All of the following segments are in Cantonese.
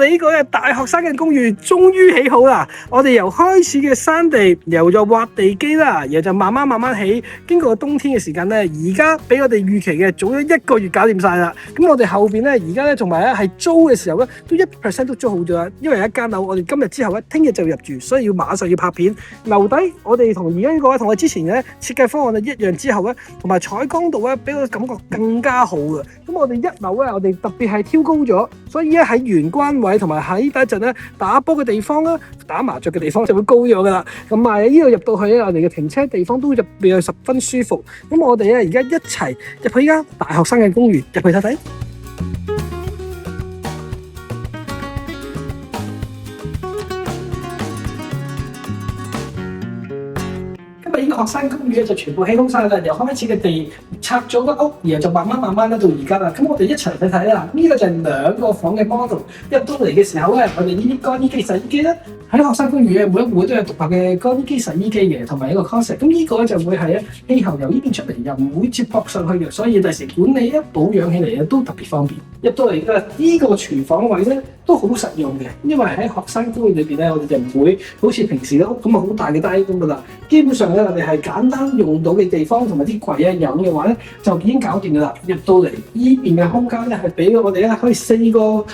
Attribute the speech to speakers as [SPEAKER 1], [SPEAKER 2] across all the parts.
[SPEAKER 1] 我哋呢個大學生嘅公寓終於起好啦！我哋由開始嘅山地，由就挖地基啦，然後就慢慢起。經過冬天嘅時間咧，而家比我哋預期嘅早咗1個月搞掂晒啦。咁我哋後邊咧，而家咧同埋咧係租嘅時候咧，都100%都租好咗啦。因為有一間樓，我哋今日之後咧，聽日就入住，所以要馬上要拍片留低。我哋同而家呢個同我之前嘅設計方案一樣之後咧，同埋採光度咧，俾我感覺更加好嘅。咁我哋1樓咧，我哋特別係挑高咗，所以咧喺玄關位同埋喺第一陣咧打波嘅地方啦、打麻雀嘅地方就會高咗噶啦。咁埋呢度入到去咧，我哋嘅停車地方都入邊係十分舒服。咁我哋咧而家一齊入去依間大學生嘅公寓，入去睇睇。呢個學生公寓就全部起好晒啦，由開始嘅地拆咗個屋，然後就慢慢咧到而家啦。咁我哋一齊去睇啦。呢個就係2個房嘅 model。入到嚟嘅時候咧，我哋呢啲乾衣機、洗衣機咧，喺學生公寓嘅每一戶都有獨立嘅乾衣機、洗衣機嘅，同埋一個 closet。咁呢個咧就會係氣喉由呢邊出嚟，又唔會接駁上去嘅，所以第時管理保養起嚟咧都特別方便。入到嚟嘅呢個廚房位咧都好實用嘅，因為喺學生公寓裏邊咧，我哋就唔會好似平時嘅屋咁啊好大嘅單咁噶啦。基本上咧，我哋係簡單用到嘅地方同埋啲櫃啊飲嘅話咧，就已經搞掂噶啦。入到嚟呢邊嘅空間咧，係俾我哋咧可以4個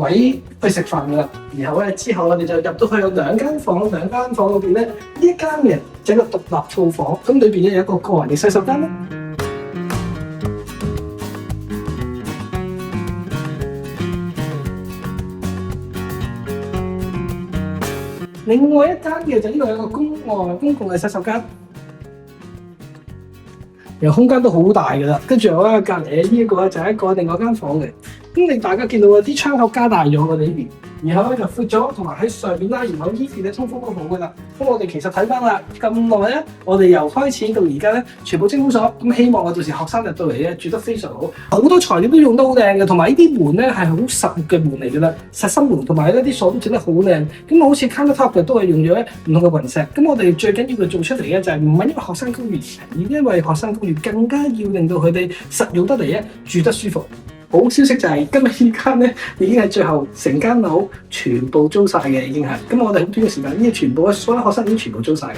[SPEAKER 1] 位去食飯噶啦。然後咧之後我哋就入到去有2間房，2間房裏邊咧呢一間嘅就係個獨立套房，咁裏邊咧有一個個人嘅洗手間啦。另外一間嘅就呢度有個公共嘅洗手間，然後空間都好大㗎啦。跟住我喺隔離呢一個就係一個另外間房嘅。咁你大家見到啊，啲窗口加大咗我哋呢邊，然後咧就闊咗，同埋喺上邊啦，然後呢邊咧通風都好㗎啦。咁我哋其實睇翻啦，咁耐咧，我哋由開始到而家咧，全部清好咗。咁希望我到時學生入到嚟咧，住得非常好。好多材料都用得好靚嘅，同埋呢啲門咧係好實嘅門嚟㗎啦，實心門，同埋呢啲鎖都整得好靚。咁好似 countertop 嘅都係用咗唔同嘅雲石。咁我哋最緊要佢做出嚟嘅就係唔係因為學生公寓，而因為學生公寓更加要令到佢哋實用得嚟咧，住得舒服。好消息就係今日呢間咧已經係最後成間樓全部租晒嘅，已經係。咁我哋好短嘅時間，呢啲全部所有學生已經全部租晒㗎啦。